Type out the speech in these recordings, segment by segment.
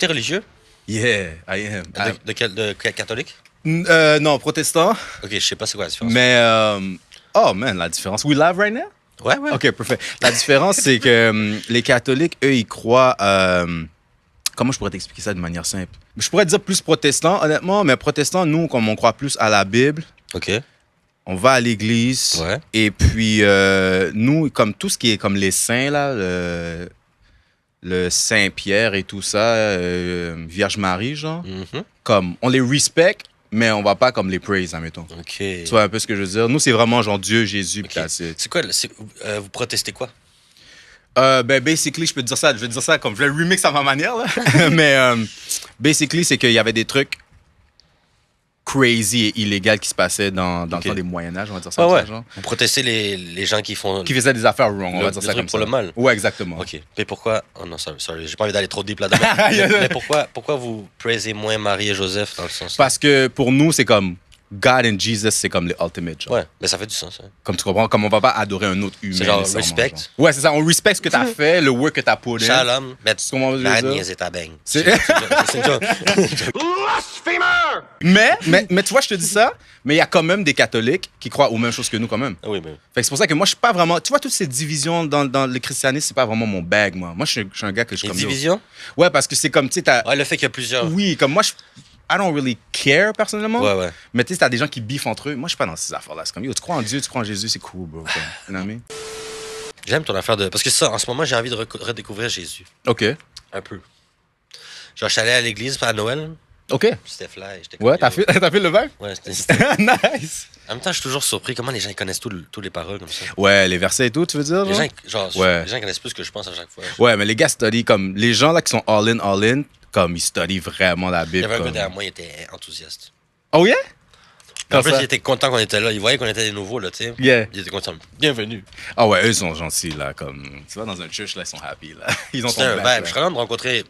t'es religieux? Yeah, I am. De quel catholique? Non, protestant. Ok, je sais pas c'est quoi la différence. Mais, oh man, la différence. We live right now? Ouais, ouais. OK, parfait. La différence, c'est que les catholiques, eux, ils croient... comment je pourrais t'expliquer ça de manière simple? Je pourrais dire plus protestant, honnêtement, mais protestant, nous, comme on croit plus à la Bible, Ok. on va à l'église. Ouais. Et puis, nous, comme tout ce qui est comme les saints, là, le Saint-Pierre et tout ça, Vierge Marie, genre, comme on les respecte, mais on va pas comme les praise, admettons. Ok. Tu vois un peu ce que je veux dire? Nous, c'est vraiment genre Dieu, Jésus, puis that's it. C'est quoi, vous protestez quoi? Ben, basically, je peux te dire ça. Je vais te dire ça comme je vais le remix à ma manière, là. Mais, basically, c'est qu'il y avait des trucs crazy et illégaux qui se passaient dans le temps des Moyen-Âge, on va dire ça comme ça, genre. Vous protestez les gens qui font... Qui faisaient des affaires wrong, on va dire ça truc comme pour ça. le mal. Ouais, exactement. Ok. Mais pourquoi... Oh non, sorry, j'ai pas envie d'aller trop deep là-dedans. mais pourquoi vous praisez moins Marie et Joseph dans le sens... Parce que pour nous, c'est comme God and Jesus, c'est comme le ultimate, genre. Ouais, mais ça fait du sens. Hein. Comme tu comprends, comme on va pas adorer un autre humain. C'est genre nécessairement, respect. genre. Ouais, c'est ça, on respecte ce que t'as fait, le work que t'as put in. Shalom, mais Comment je veux la dire? niaise est ta beigne. C'est- C'est une joke. mais tu vois, je te dis ça, mais il y a quand même des catholiques qui croient aux mêmes choses que nous, quand même. Ah oui, mais... Fait que c'est pour ça que moi, je suis pas vraiment. Tu vois, toutes ces divisions dans le christianisme, c'est pas vraiment mon bag, moi. Moi, je suis un gars que je suis Les comme. divisions? Ouais, parce que c'est comme, tu sais, t'as. Ouais, le fait qu'il y a plusieurs... Oui, comme moi, I don't really care, personnellement. Ouais, ouais. Mais tu sais, t'as des gens qui biffent entre eux. Moi, je suis pas dans ces affaires-là. C'est comme, yo, tu crois en Dieu, tu crois en Jésus, c'est cool, bro. Comme, you know what I mean? J'aime ton affaire de... Parce que ça, en ce moment, j'ai envie de redécouvrir Jésus. OK. Un peu. Genre, je suis allé à l'église à Noël. OK. C'était fly. J'étais Ouais, comme, t'as fait le vin? Ouais, Nice. En même temps, je suis toujours surpris comment les gens ils connaissent toutes les paroles comme ça. Ouais, les versets et tout, tu veux dire? Les genre? gens, Ouais. les gens connaissent plus que je pense à chaque fois. Ouais, mais les gars study comme. Les gens là qui sont all-in, comme ils studient vraiment la Il y Bible. avait un gars Comme... derrière moi, il était enthousiaste. Oh yeah? En Comme plus, ça? il était content qu'on était là. Il voyait qu'on était des nouveaux, là, tu sais. Yeah. Il était content. Bienvenue. Ah ouais, eux sont gentils, là. Comme, tu vas dans un church, là, ils sont happy, là. Ils ont C'était ton un back, vibe. là. Je serais content de rencontrer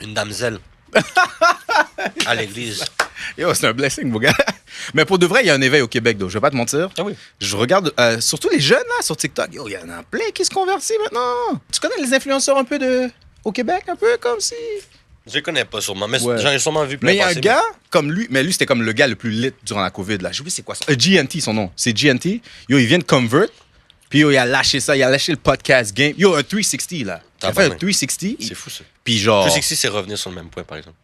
une damselle à l'église. Yo, c'est un blessing, mon gars. Mais pour de vrai, il y a un éveil au Québec, donc je vais pas te mentir. Ah oui. Je regarde, surtout les jeunes, là, sur TikTok. Yo, il y en a plein qui se convertissent maintenant. Tu connais les influenceurs un peu au Québec, un peu comme si... Je les connais pas sûrement, mais Ouais. j'en ai sûrement vu plein Mais il y a un passer, gars comme lui, mais lui, c'était comme le gars le plus lit durant la COVID, là. J'ai oublié c'est quoi ça. GNT, son nom. C'est GNT. Yo, il vient de convert. Puis yo, il a lâché ça. Il a lâché le podcast game. Yo, un 360, là. Il a fait un 360. C'est fou, ça. Puis genre... Je sais que si c'est revenir sur le même point, par exemple.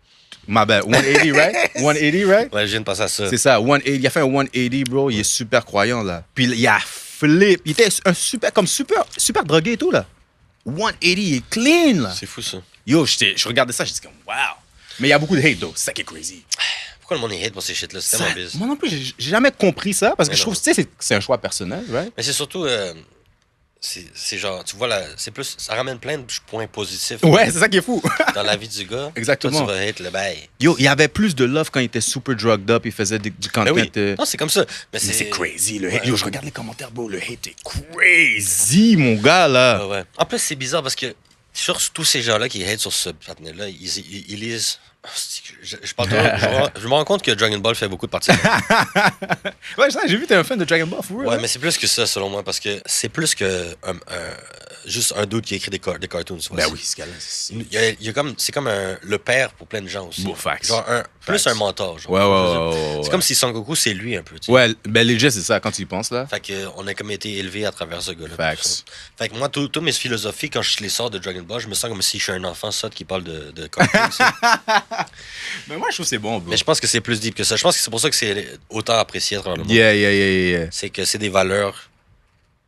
Ma bad. 180, right? 180, right? Ouais, je viens de passer à ça. C'est ça. 180. Il a fait un 180, bro. Il est super croyant, là. Puis il a flip. Il était un super drogué et tout, là. 180, il est clean, là. C'est fou, ça. Yo, je regardais ça, j'étais comme, wow. Mais il y a beaucoup de hate, though. C'est ça qui est crazy. Pourquoi le monde est hate pour ces shit-là? C'est tellement bizarre. Moi non plus, j'ai jamais compris ça parce que Mais je non. trouve, tu sais, c'est un choix personnel, right? Mais c'est surtout... c'est genre, tu vois, là, c'est plus... Ça ramène plein de points positifs Ouais, c'est ça qui est fou. dans la vie du gars. Exactement. Toi, tu vas hate le bail. Yo, il y avait plus de love quand il était super drugged up, il faisait du content. Ben oui. Non, c'est comme ça. Mais Mais c'est crazy, le hate. Ouais. Yo, je regarde les commentaires, bro, le hate est crazy, mon gars, là. Ouais, ouais. En plus, c'est bizarre parce que sur tous ces gens-là qui hate sur ce patin-là, ils lisent... Je parle je me rends compte que Dragon Ball fait beaucoup de parties. Ouais, j'ai vu que t'es un fan de Dragon Ball, for real. Ouais, hein? mais c'est plus que ça, selon moi, parce que c'est plus que juste un dude qui écrit des cartoons. Tu vois. Ben oui, ce gars-là, c'est... Il y a comme, c'est comme le père pour plein de gens aussi. Bon, facts. Genre plus un mentor. Genre. Ouais. C'est comme si Son Goku, c'est lui un peu. Tu sais. Ouais, ben legit, c'est ça, quand tu y penses, là. Fait que on a comme été élevé à travers ce gars-là. Facts. Fait que moi, toutes mes philosophies, quand je les sors de Dragon Ball, je me sens comme si je suis un enfant sot qui parle de cartoons. tu sais. Mais moi, je trouve que c'est bon, bro. Mais je pense que c'est plus deep que ça. Je pense que c'est pour ça que c'est autant apprécié à travers le monde. Yeah. C'est que c'est des valeurs.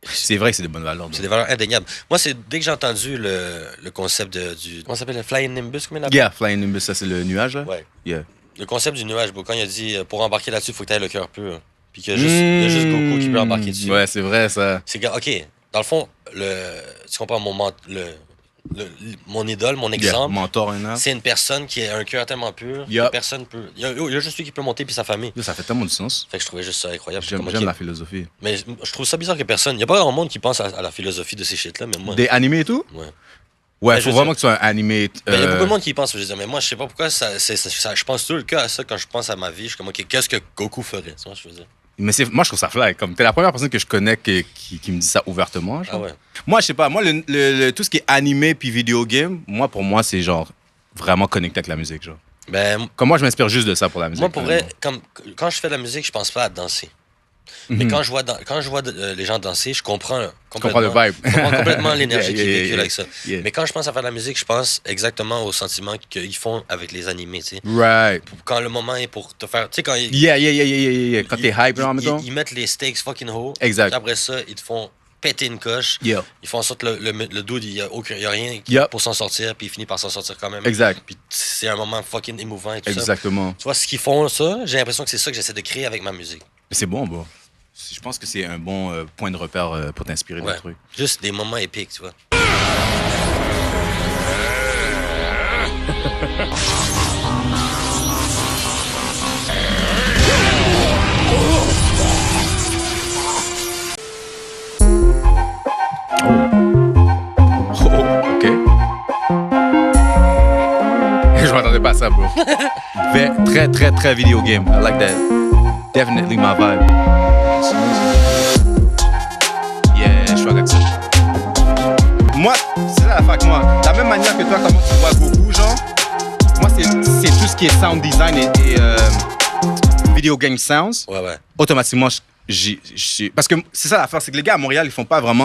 C'est vrai que c'est des bonnes valeurs, bro. C'est des valeurs indéniables. Moi, c'est dès que j'ai entendu le concept du. Comment ça s'appelle? Le Flying Nimbus, comment il l'appelle? Yeah, Flying Nimbus, ça, c'est le nuage, là? Ouais. Yeah. Le concept du nuage, bro, quand il a dit pour embarquer là-dessus, il faut que tu aies le cœur pur. Puis qu'il y a juste Goku qui peut embarquer dessus. Ouais, c'est vrai, ça. C'est que, OK, dans le fond, tu comprends mon idole, mon exemple, Yeah, mentor, un c'est une personne qui a un cœur tellement pur Yup. que personne peut. Il y a juste lui qui peut monter puis sa famille. Yo, ça fait tellement de sens. Fait que je trouvais juste ça incroyable. J'aime Comme, j'aime OK. la philosophie. Mais je trouve ça bizarre que personne. Il n'y a pas grand monde qui pense à la philosophie de ces shit-là, mais moi. Des animés et tout? Ouais. Ouais, Ben, je faut veux vraiment dire- que tu sois un animé. Ben, il y a beaucoup de monde qui y pense, je veux dire, mais moi, je sais pas pourquoi je pense tout le cas à ça quand je pense à ma vie. Je suis comme, OK, qu'est-ce que Goku ferait? Tu vois, je veux dire. Mais moi, je trouve ça fly. Comme, t'es la première personne que je connais qui me dit ça ouvertement. Genre. Ah ouais. Moi, je sais pas. Moi, tout ce qui est animé puis vidéo game, pour moi, c'est genre vraiment connecté avec la musique. Genre. Ben, Comme moi, je m'inspire juste de ça pour la musique. moi, pour vrai, quand je fais de la musique, je pense pas à danser. Mais quand je vois, les gens danser, je comprends complètement, le vibe. je comprends complètement l'énergie qui véhicule avec ça. Yeah. Mais quand je pense à faire de la musique, je pense exactement aux sentiments qu'ils font avec les animés. Tu sais. Right. Quand le moment est pour te faire. Tu sais, quand Yeah. Quand t'es hype, genre, mettons. ils mettent les stakes fucking haut. Exact. Puis après ça, ils te font péter une coche. Yeah. Ils font en sorte que le dude, il y a rien Yep. pour s'en sortir, puis il finit par s'en sortir quand même. Exact. Puis c'est un moment fucking émouvant et tout ça. Exactement. Tu vois, ce qu'ils font, ça, j'ai l'impression que c'est ça que j'essaie de créer avec ma musique. Mais c'est bon, bro. Je pense que c'est un bon point de repère pour t'inspirer Ouais. des trucs. Juste des moments épiques, tu vois. OK. Je m'attendais pas à ça, bro. Très, très, très video game. I like that. Definitely my vibe. Yeah, je suis avec ça. Moi, c'est là la fac, moi. De la même manière que toi, comment tu vois beaucoup, genre, moi, c'est tout ce qui est sound design et video game sounds. Ouais. Automatiquement, parce que c'est ça l'affaire, c'est que les gars à Montréal,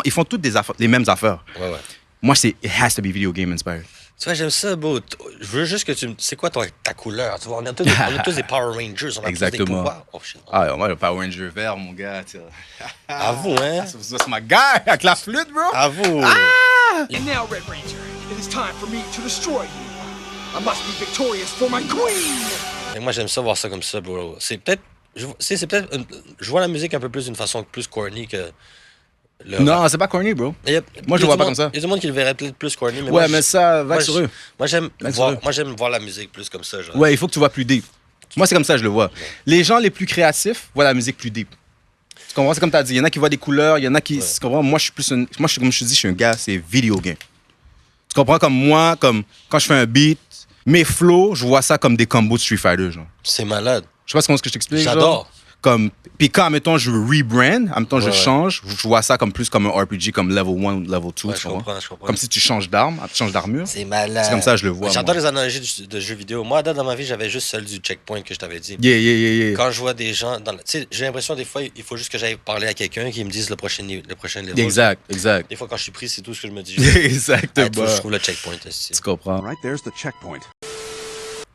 ils font toutes les mêmes affaires. Ouais. Moi, it has to be video game inspired. Tu vois, j'aime ça, beau. Je veux juste que tu me. C'est quoi ta couleur? Tu vois, on est tous des Power Rangers. On a tous des Exactement. pouvoirs. Oh shit. Ah, moi, le Power Ranger vert, mon gars. Avoue, hein? C'est ma guy avec la flûte, bro. Avoue. And now, Red Ranger, it is time for me to destroy you. I must be victorious for my queen! Et moi, j'aime ça voir ça comme ça, bro. C'est peut-être. Je vois la musique un peu plus d'une façon plus corny que. Non, c'est pas corny, bro. Moi, je le vois pas comme ça. Il y a du monde qui le verrait peut-être plus corny, mais Ouais, mais ça, va moi, sur eux. Moi, j'aime voir la musique plus comme ça. Genre. Ouais, il faut que tu vois plus deep. Moi, c'est comme ça que je le vois. Les gens les plus créatifs voient la musique plus deep. Tu comprends? C'est comme tu as dit. Il y en a qui voient des couleurs, il y en a qui. Tu comprends? Moi, je suis plus comme je te dis, je suis un gars, c'est video game. Tu comprends? Comme moi, comme quand je fais un beat, mes flows, je vois ça comme des combos de Street Fighter, genre. C'est malade. Je sais pas comment est-ce que je t'explique. J'adore. Comme, puis quand, admettons, je rebrand, admettons, je change, je vois ça comme plus comme un RPG, comme level 1, level 2. Ouais, je comprends. Comme si tu changes d'arme, tu changes d'armure. C'est malade. C'est comme ça que je le vois. J'adore les analogies de jeux vidéo. Moi, dans ma vie, j'avais juste celle du checkpoint que je t'avais dit. Yeah. Quand je vois des gens, tu sais, j'ai l'impression des fois, il faut juste que j'aille parler à quelqu'un qui me dise le prochain level. Exact. Des fois, quand je suis pris, c'est tout ce que je me dis. Exactement. Je trouve le checkpoint. Tu comprends. Right there's the checkpoint.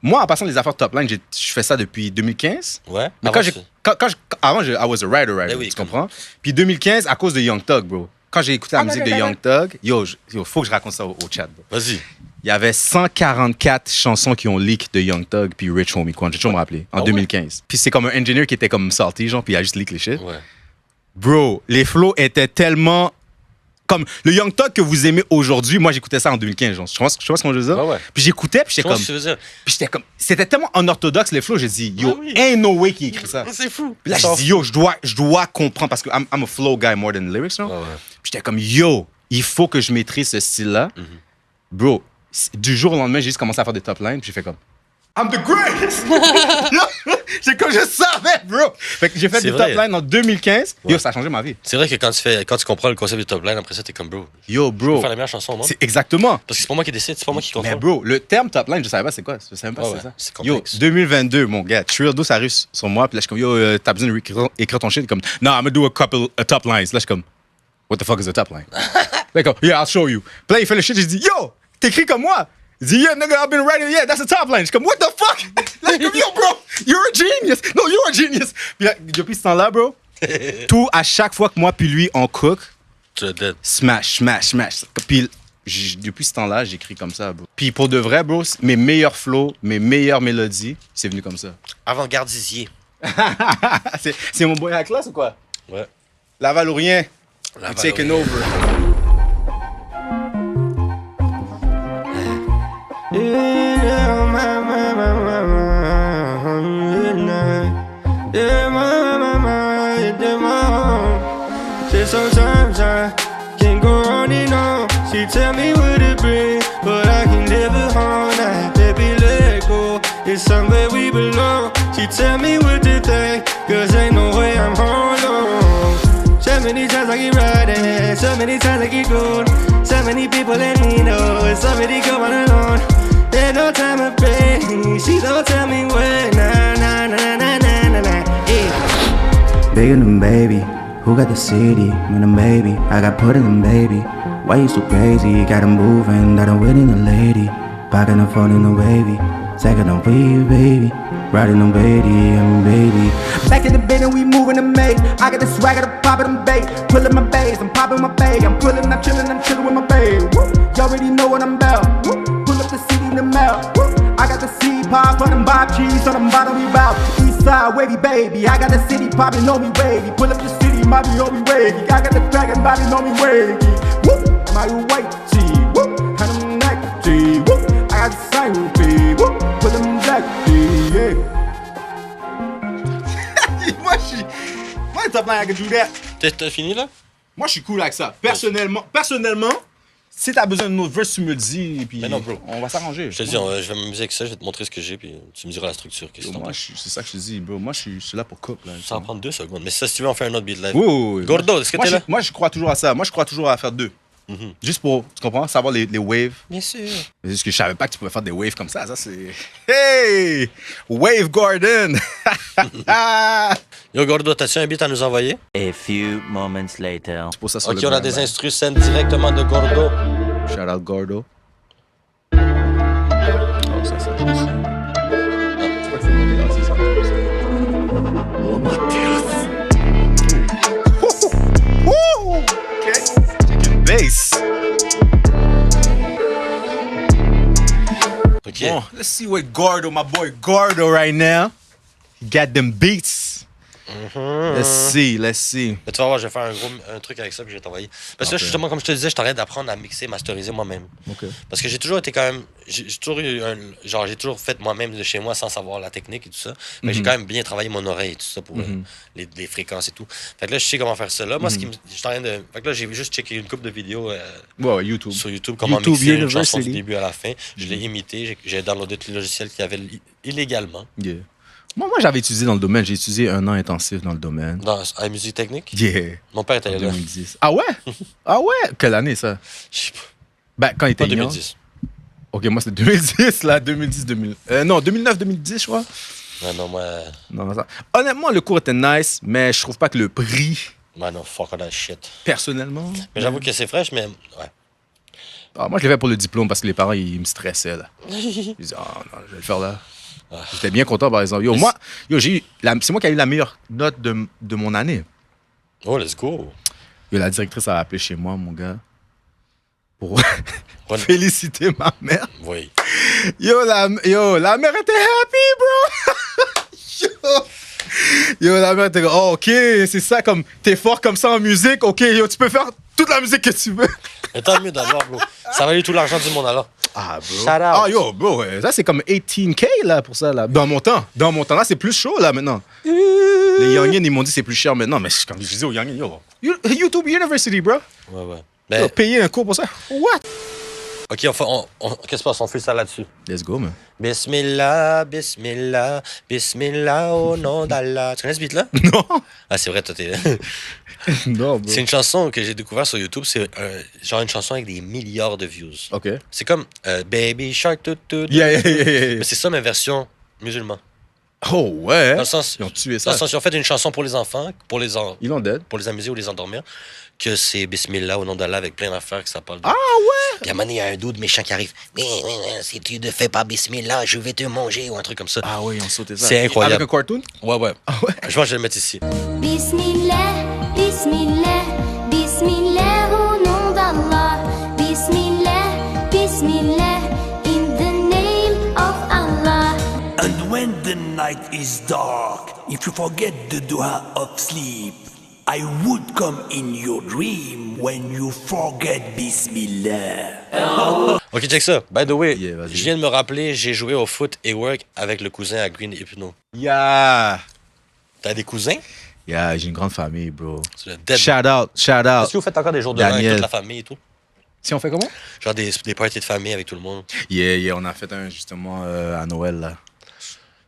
Moi, en passant les affaires top line, je fais ça depuis 2015. Ouais. Mais avant, I was a writer, Ben oui, tu comprends? Puis 2015, à cause de Young Thug, bro. Quand j'ai écouté la musique de Young Thug, faut que je raconte ça au chat, bro. Vas-y. Il y avait 144 chansons qui ont leak de Young Thug puis Rich Homie Quan. J'ai toujours me rappeler. En 2015. Puis c'est comme un engineer qui était comme salty, genre, puis il a juste leak les shit. Ouais. Bro, les flows étaient tellement... Comme le Young Thug que vous aimez aujourd'hui, moi j'écoutais ça en 2015, genre. Je sais pas ce que je veux dire. Ouais. Puis j'écoutais, puis j'étais comme... C'était tellement unorthodoxe, les flows, j'ai dit, yo, ain't no way qu'il écrit ça. C'est fou. Puis là, j'ai dit, yo, je dois comprendre, parce que I'm a flow guy more than lyrics, genre. Ouais. Puis j'étais comme, yo, il faut que je maîtrise ce style-là. Bro, du jour au lendemain, j'ai juste commencé à faire des top lines, puis j'ai fait comme, I'm the greatest! C'est comme je savais, bro! Fait que j'ai fait des top lines en 2015. Yo, ça a changé ma vie. C'est vrai que quand tu comprends le concept du top line, après ça, t'es comme, bro. Yo, bro. Je peux faire la meilleure chanson au monde. C'est exactement. Parce que c'est pas moi qui décide, c'est pas moi qui contrôle. Mais bro, le terme top line, je savais pas c'est quoi. Je savais même pas c'est ça. C'est Yo, complexe. 2022, mon gars, Trildo, ça arrive sur moi. Puis là, je suis comme, yo, t'as besoin d'écrire ton shit. Comme, no, I'm gonna do a top lines. Là, je suis comme, what the fuck is a top line? D'accord, yeah, I'll show you. Puis là, il fait le shit, j'ai dit, yo, t'écris comme moi. Il dit, yeah, nigga, I've been writing, yeah, that's a top line. Je suis comme, what the fuck? Là, je suis comme, yo, bro, you're a genius. No, you're a genius. Puis là, depuis ce temps-là, bro, tout, à chaque fois que moi puis lui, on cook, Tu le dead. smash. Puis depuis ce temps-là, j'écris comme ça, bro. Puis pour de vrai, bro, mes meilleurs flows, mes meilleures mélodies, c'est venu comme ça. Avant-gardisier. C'est mon boy à la classe ou quoi? Ouais. Laval ou rien. Laval You're taking ou rien. over. Sometimes I can go on and on. She tell me what to bring, but I can never hold that. Baby, let go. It's somewhere we belong. She tell me what to think, 'cause ain't no way I'm home. many times I keep riding, so many times I keep going. So many people let me know, and so many go on alone. There's no time to pray, she don't tell me when. Nah, nah, nah, nah, nah, nah, nah, yeah. Bigger than baby, who got the city? When I'm baby, I got put in them baby. Why you so crazy? Got 'em moving, that I'm winning a lady. Packing the phone in the wavy, second on weed, baby. Riding on baby, I'm a baby. Back in the bed and we moving the make. I got the swag, got the poppin' them bait. Pullin' my bass, I'm poppin' my bag. I'm pullin', I'm chillin' with my babe. Y'all already know what I'm about. Pull up the city in the mouth. I got the seed pop for them bob cheese on them bottom we bout. East side wavy baby. I got the city poppin' on me wavy. Pull up the city, mommy on me wavy. I got the dragon body on me wavy. Whoop, my white tee. Whoop, and them neck tee. Whoop, I got the siren tee. Whoop, pull them black tee. Yeah. Moi, top line, I can do that. T'as fini là? Moi, je suis cool avec ça. Personnellement, si t'as besoin de notre verse, tu me le dis, et puis Mais non, bro. on va s'arranger. Je te dis, je vais m'amuser avec ça, je vais te montrer ce que j'ai, puis tu me diras la structure. Qu'est-ce que t'en Moi, penses. c'est ça que je te dis, bro. Moi, je suis là pour cook. Là, Ça va prendre 2 secondes. Mais ça, si tu veux, on fait un autre beat live. Oui. Gordo, est-ce que t'es là? Moi, je crois toujours à ça. Moi, je crois toujours à faire 2. Juste pour, tu comprends, savoir les waves. Bien sûr. C'est juste que je savais pas que tu pouvais faire des waves comme ça. Ça, c'est... Hey! Wave Garden! Yo, Gordo, t'as-tu un beat à nous envoyer? A few moments later. C'est pour ça sur Ok, le on a grind, des ouais. instrus scènes directement de Gordo. Shout out Gordo. Oh, ça, je sais. C'est quoi que c'est monté? Ah, c'est ça. Oh, Mathias. Woo! OK. Check une bass. Ok. Bon, let's see what Gordo, my boy Gordo right now. He got them beats. Let's see. Mais tu vas voir, je vais faire un truc avec ça que je vais t'envoyer. Parce que là, justement, comme je te disais, je t'arrête d'apprendre à mixer, masteriser moi-même. OK. Parce que j'ai toujours été quand même. J'ai toujours eu j'ai toujours fait moi-même de chez moi sans savoir la technique et tout ça. Mais j'ai quand même bien travaillé mon oreille et tout ça pour les fréquences et tout. Fait que là, je sais comment faire ça. Là, moi, ce qui me. Je suis en train de. Fait que là, j'ai juste checké une couple de vidéos Ouais, YouTube. sur YouTube, comment YouTube mixer une University. chanson du début à la fin. Je l'ai imité. J'ai downloadé tous les logiciels qu'il y avait illégalement. Yeah. Moi, j'avais étudié dans le domaine. J'ai étudié 1 an intensif dans le domaine. À musique technique. Yeah. Mon père était En là. 2010. Ah ouais? Ah ouais? Quelle année, ça? Je sais pas. Ben, quand il était Pas young. 2010. OK, moi, c'était 2010, là. 2010. Non, 2009-2010, je crois. Non, moi. Non, ça. Honnêtement, le cours était nice, mais je trouve pas que le prix, Non, fuck all that shit. personnellement... Mais j'avoue que c'est fraîche, mais. Ouais. Ah, moi, je l'ai fait pour le diplôme parce que les parents, ils me stressaient, là. Ils disaient, ah non, je vais le faire là. J'étais bien content, par exemple. Yo, moi, j'ai eu c'est moi qui ai eu la meilleure note de mon année. Oh, let's go. Yo, la directrice a appelé chez moi, mon gars, pour féliciter ma mère. Oui. Yo, la mère était happy, bro! Yo, la mère était comme, oh, OK, c'est ça, comme, t'es fort comme ça en musique, OK, yo, tu peux faire toute la musique que tu veux. Mais tant mieux d'avoir, bro. Ça valait tout l'argent du monde alors. Ah, bro. Shout out. Ah, yo, bro, ça, c'est comme 18K, là, pour ça, là. Dans mon temps, là, c'est plus chaud, là, maintenant. Les youngins, ils m'ont dit c'est plus cher maintenant, mais comme je disais aux youngins, yo, YouTube University, bro. Ouais. Yo, payer un cours pour ça. What? Ok, qu'est-ce qui se passe? On fait ça là-dessus. Let's go, man. Bismillah, bismillah, bismillah au nom d'Allah. Tu connais ce beat-là? Non. Ah, c'est vrai, toi, t'es. Non, bro. C'est une chanson que j'ai découvert sur YouTube. C'est genre une chanson avec des milliards de views. OK. C'est comme Baby Shark, tout. Yeah. Mais c'est ça, mais version musulman. Oh, ouais. Dans le sens, Ils ont tué dans ça. le sens, ils ont fait une chanson pour les enfants, Ils l'ont dead. pour les amuser ou les endormir, que c'est Bismillah au nom d'Allah avec plein d'affaires que ça parle de. Ah, ouais. Puis à un moment donné, il y a un dude méchant qui arrive. Mais si tu ne fais pas Bismillah, je vais te manger ou un truc comme ça. Ah, ouais, ils ont sauté ça. C'est incroyable. Avec un cartoon? Ouais. Ah, ouais. Je pense que je vais le mettre ici. Bismillah, Bismillah, Bismillah au nom d'Allah. Bismillah, Bismillah, in the name of Allah. And when the night is dark, if you forget the dua of sleep, I would come in your dream when you forget Bismillah. Ok, check ça. By the way, Yeah, vas-y. je viens de me rappeler, j'ai joué au foot et work avec le cousin à Green Hypno. Yeah. T'as des cousins? Yeah, j'ai une grande famille, bro. C'est le dead. Shout out. Est-ce que vous faites encore des jours de l'an avec Daniel. toute la famille et tout? Si on fait comment? Genre des parties de famille avec tout le monde. Yeah, on a fait un justement à Noël, là.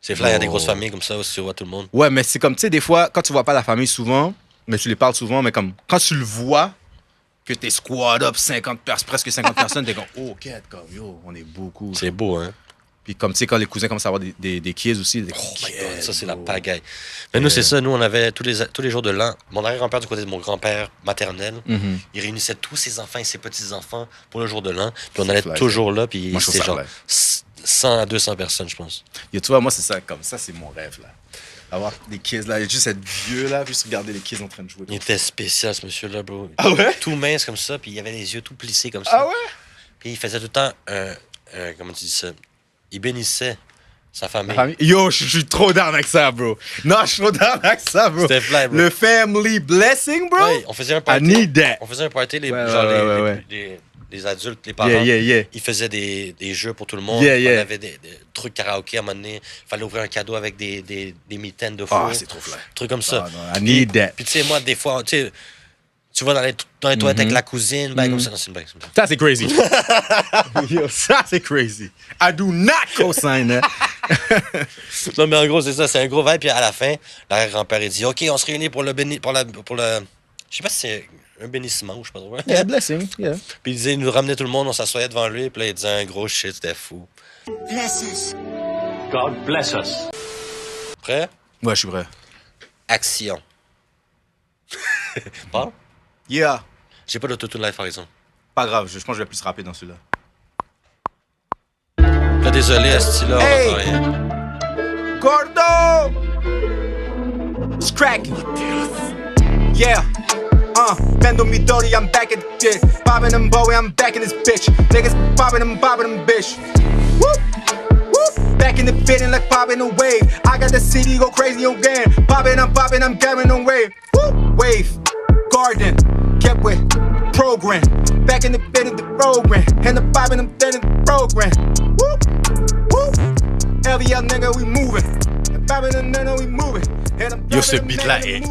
C'est fly, il y a des Oh. grosses familles comme ça aussi, tu vois tout le monde. Ouais, mais c'est comme, tu sais, des fois, quand tu vois pas la famille souvent, mais tu les parles souvent, mais comme quand tu le vois, que t'es squad up presque 50 personnes, t'es comme, oh, quête, comme, yo, on est beaucoup. C'est beau, hein? Puis comme, tu sais, quand les cousins commencent à avoir des kids aussi, des oh my God, ça, c'est la pagaille. Mais nous, c'est ça. Nous, on avait tous les jours de l'an, mon arrière-grand-père du côté de mon grand-père maternel, il réunissait tous ses enfants et ses petits-enfants pour le jour de l'an. Puis on allait toujours là, puis c'était genre 100 à 200 personnes, je pense. Yo, tu vois, moi, c'est ça, comme ça, c'est mon rêve, là. Avoir des kids, là, juste être vieux, là, juste regarder les kids en train de jouer. Il était spécial, ce monsieur-là, bro. Ah ouais? Tout mince comme ça, puis il avait les yeux tout plissés comme ça. Ah ouais? Puis il faisait tout le temps, comment tu dis ça? Il bénissait sa famille. Yo, je suis trop down avec ça, bro. Non, je suis trop down avec ça, bro. C'était fly, bro. Le family blessing, bro. Oui, on faisait un party. I need that. On faisait un party, les adultes, les parents. Ils faisaient des jeux pour tout le monde. On avait des trucs karaoké à un moment donné. Il fallait ouvrir un cadeau avec des mitaines de four. Ah, c'est trop fly. Trucs comme ça. I need that. Puis tu sais, moi, des fois, tu sais, tu vas dans les toilettes avec la cousine, ben comme ça. Non, c'est une blague. Ça, c'est crazy. Yo, ça, c'est crazy. I do not co-sign that. Non, mais en gros, c'est ça. C'est un gros vibe. Puis à la fin, l'arrière-grand-père, il dit, OK, on se réunit pour le... Je sais pas si c'est un bénissement ou je sais pas trop. Yeah, blessing, yeah. Puis il disait, il nous ramenait tout le monde, on s'assoyait devant lui, puis là, il disait un gros shit, c'était fou. Bless us. God bless us. Prêt? Ouais, je suis prêt. Action. Bon? Yeah. J'ai pas d'autotune live, par exemple. Pas grave, je pense que je vais plus rapper dans celui-là. Là, désolé, à ce style-là, Hey! on entend rien. Gordo! It's cracking. Yeah. Bendo Midori, I'm back at the shit. Bobbing and Bowie, I'm back in this bitch. Niggas bobbing and bitch. Whoop! Whoop! Back in the fitting like popping a wave. I got the city go crazy again. Bobbing, I'm gabbing on wave. Whoop! Wave. Garden. Kept with program. Back in the bed of the program. And the bobbing, I'm dead in the program. Whoop! Whoop! Every young nigga, we moving. And bobbing and nigga, we moving. Yo, ce beat-là est...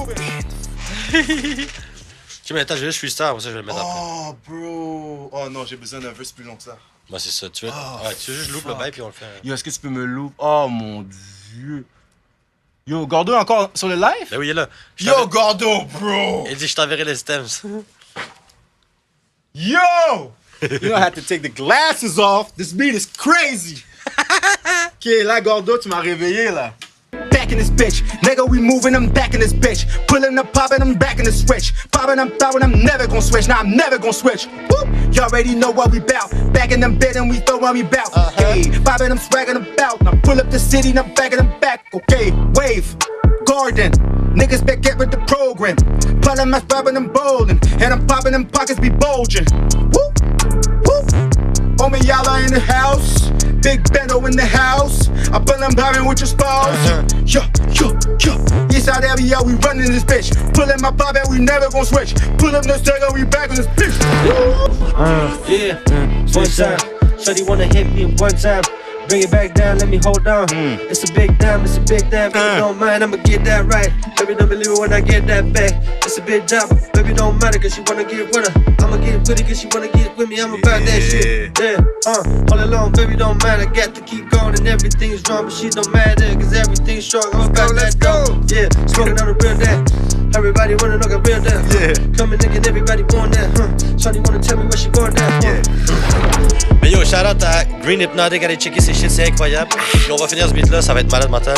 Tu sais, mais attends, je vais juste freestyle, pour ça, je vais le mettre après. Oh, bro. Oh non, j'ai besoin d'un verse plus long que ça. Bah, c'est ça. Tu veux juste loupe le bail, puis on le fait. Yo, est-ce que tu peux me louper? Oh, mon Dieu. Yo, Gordo est encore sur le live? Ben oui, il est là. Yo, Gordo, bro. Il dit, je t'enverrai les stems. Yo! You don't have to take the glasses off. This beat is crazy. OK, là, Gordo, tu m'as réveillé, là. Back in this bitch, nigga, we moving, I'm back in this bitch. Pulling up, popping, I'm back in the switch. Popping, I'm throwing, I'm never gonna switch. Nah, I'm never gonna switch. Whoop, you already know what we bout. Back in them bed and we throw what we bout. Hey, popping, I'm swagging about. Now pull up the city, now back in the back. Okay, wave, garden. Niggas back get with the program. Pulling my bobbing, I'm bowling. And I'm popping, them pockets be bulging. Whoop, whoop. Homie, y'all are in the house. Big Bendo in the house. I pull them bobbing with your spouse. Yo. Yes, out there, yo, we running this bitch. Pullin' my bobbin, we never gon' switch. Pull up the stagger, we back in this bitch. Yeah, one time. Shawty wanna hit me one time. Bring it back down, let me hold on. It's a big damn, baby, don't mind, I'ma get that right. Baby, don't believe it when I get that back. It's a big job, baby, don't matter, cause she wanna get with her. I'ma get with it, cause she wanna get with me, I'm about that shit. Yeah, all along, baby, don't matter. Got to keep going and everything's wrong, but she don't matter, cause everything's strong. I'm about that dope. Yeah, smoking on the real that. Everybody wanna know got real that. Coming nigga, everybody want that. Shawty wanna tell me where she going that. Mais yo, shout out à Green Hypnotic, allez checker ces shit, c'est incroyable. Puis on va finir ce beat là, ça va être malade mental.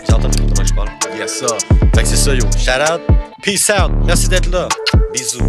J'ai entendu comment je parle. Yes, sir. Fait que c'est ça, yo. Shout out, peace out, merci d'être là. Bisous.